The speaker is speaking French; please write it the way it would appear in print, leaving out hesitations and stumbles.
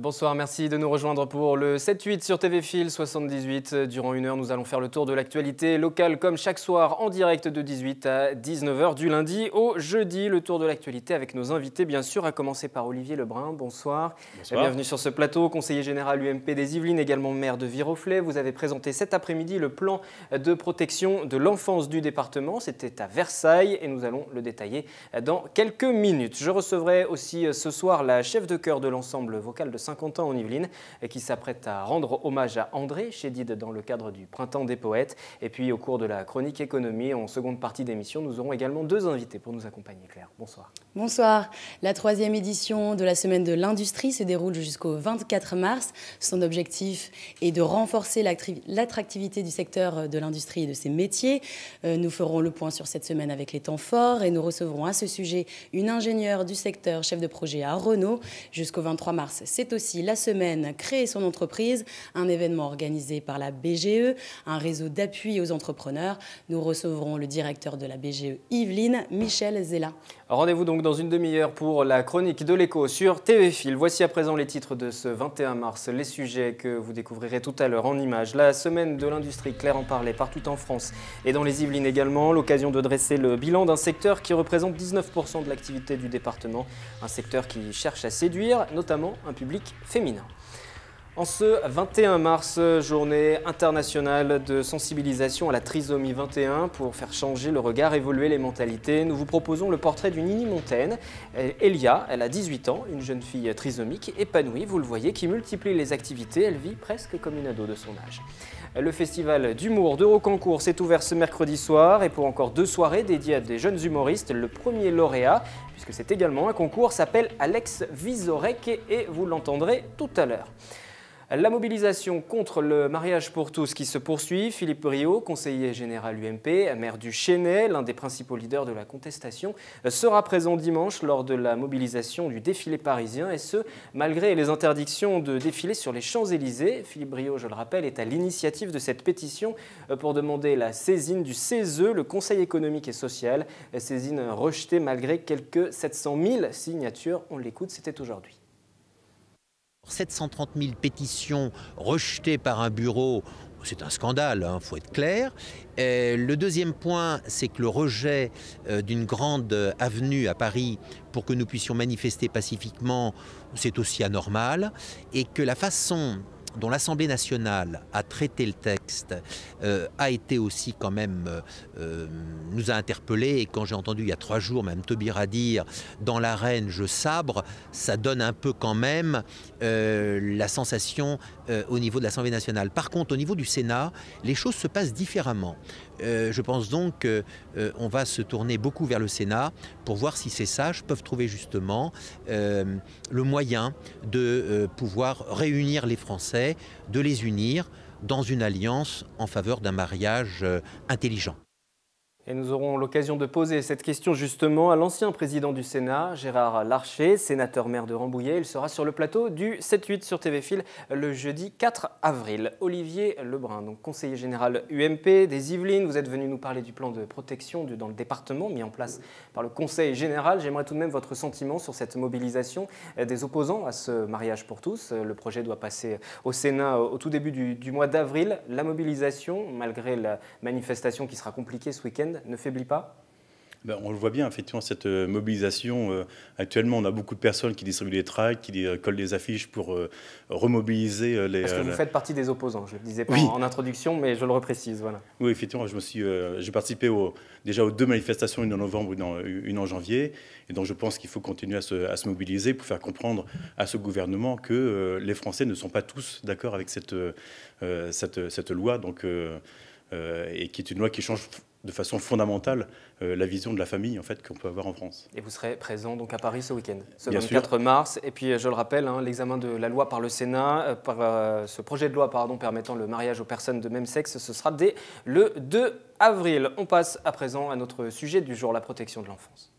Bonsoir, merci de nous rejoindre pour le 7-8 sur TV Fil 78. Durant une heure, nous allons faire le tour de l'actualité locale comme chaque soir en direct de 18 à 19 h du lundi au jeudi. Le tour de l'actualité avec nos invités, bien sûr, à commencer par Olivier Lebrun. Bonsoir. Bonsoir. Bienvenue sur ce plateau, conseiller général UMP des Yvelines, également maire de Viroflay. Vous avez présenté cet après-midi le plan de protection de l'enfance du département. C'était à Versailles et nous allons le détailler dans quelques minutes. Je recevrai aussi ce soir la chef de chœur de l'ensemble vocal de Saint-Quentin en Yvelines qui s'apprête à rendre hommage à André Chédid dans le cadre du Printemps des Poètes. Et puis au cours de la chronique économie, en seconde partie d'émission, nous aurons également deux invités pour nous accompagner. Claire, bonsoir. Bonsoir. La 3e édition de la Semaine de l'Industrie se déroule jusqu'au 24 mars. Son objectif est de renforcer l'attractivité du secteur de l'industrie et de ses métiers. Nous ferons le point sur cette semaine avec les temps forts et nous recevrons à ce sujet une ingénieure du secteur, chef de projet à Renault. Jusqu'au 23 mars, c'est aussi la semaine Créer son entreprise, un événement organisé par la BGE, un réseau d'appui aux entrepreneurs. Nous recevrons le directeur de la BGE Yvelines, Michel Zella. Rendez-vous donc dans une demi-heure pour la chronique de l'écho sur TV Fil. Voici à présent les titres de ce 21 mars, les sujets que vous découvrirez tout à l'heure en images. La semaine de l'industrie, Claire en parlait, partout en France et dans les Yvelines également. L'occasion de dresser le bilan d'un secteur qui représente 19% de l'activité du département. Un secteur qui cherche à séduire, notamment un public féminin. En ce 21 mars, journée internationale de sensibilisation à la trisomie 21, pour faire changer le regard, évoluer les mentalités, nous vous proposons le portrait d'une Inimontaine. Elia, elle a 18 ans, une jeune fille trisomique, épanouie, vous le voyez, qui multiplie les activités, elle vit presque comme une ado de son âge. Le festival d'humour de Rocancourt s'est ouvert ce mercredi soir et pour encore 2 soirées dédiées à des jeunes humoristes, le premier lauréat, puisque c'est également un concours, s'appelle Alex Vizorek et vous l'entendrez tout à l'heure. La mobilisation contre le mariage pour tous qui se poursuit. Philippe Briot, conseiller général UMP, maire du Chesnay, l'un des principaux leaders de la contestation, sera présent dimanche lors de la mobilisation du défilé parisien et ce, malgré les interdictions de défiler sur les Champs-Élysées. Philippe Briot, je le rappelle, est à l'initiative de cette pétition pour demander la saisine du CESE, le Conseil économique et social. Saisine rejetée malgré quelques 700 000 signatures. On l'écoute, c'était aujourd'hui. 730 000 pétitions rejetées par un bureau, c'est un scandale, il faut être clair. Le deuxième point, c'est que le rejet d'une grande avenue à Paris pour que nous puissions manifester pacifiquement, c'est aussi anormal. Et que la façon dont l'Assemblée nationale a traité le texte a été aussi quand même, nous a interpellés. Et quand j'ai entendu il y a 3 jours Mme Taubira dire « dans l'arène je sabre », ça donne un peu quand même la sensation au niveau de l'Assemblée nationale. Par contre, au niveau du Sénat, les choses se passent différemment. Je pense donc qu'on va se tourner beaucoup vers le Sénat pour voir si ces sages peuvent trouver justement le moyen de pouvoir réunir les Français, de les unir dans une alliance en faveur d'un mariage intelligent. Et nous aurons l'occasion de poser cette question justement à l'ancien président du Sénat, Gérard Larcher, sénateur maire de Rambouillet. Il sera sur le plateau du 7-8 sur TV Fil le jeudi 4 avril. Olivier Lebrun, donc conseiller général UMP des Yvelines, vous êtes venu nous parler du plan de protection dans le département mis en place par le Conseil général. J'aimerais tout de même votre sentiment sur cette mobilisation des opposants à ce mariage pour tous. Le projet doit passer au Sénat au tout début du mois d'avril. La mobilisation, malgré la manifestation qui sera compliquée ce week-end, ne faiblit pas? On le voit bien, effectivement, cette mobilisation. Actuellement, on a beaucoup de personnes qui distribuent des tracts, qui collent des affiches pour remobiliser les... Parce que vous faites partie des opposants, je ne le disais pas oui. en introduction, mais je le reprécise. Voilà. Oui, effectivement, j'ai participé déjà aux 2 manifestations, une en novembre, une en janvier. Et donc, je pense qu'il faut continuer à se mobiliser pour faire comprendre à ce gouvernement que les Français ne sont pas tous d'accord avec cette loi, donc, et qui est une loi qui change de façon fondamentale la vision de la famille en fait, qu'on peut avoir en France. Et vous serez présent donc à Paris ce week-end, ce Bien 24 sûr. mars. Et puis je le rappelle, l'examen de la loi par le Sénat, ce projet de loi permettant le mariage aux personnes de même sexe, ce sera dès le 2 avril. On passe à présent à notre sujet du jour, la protection de l'enfance.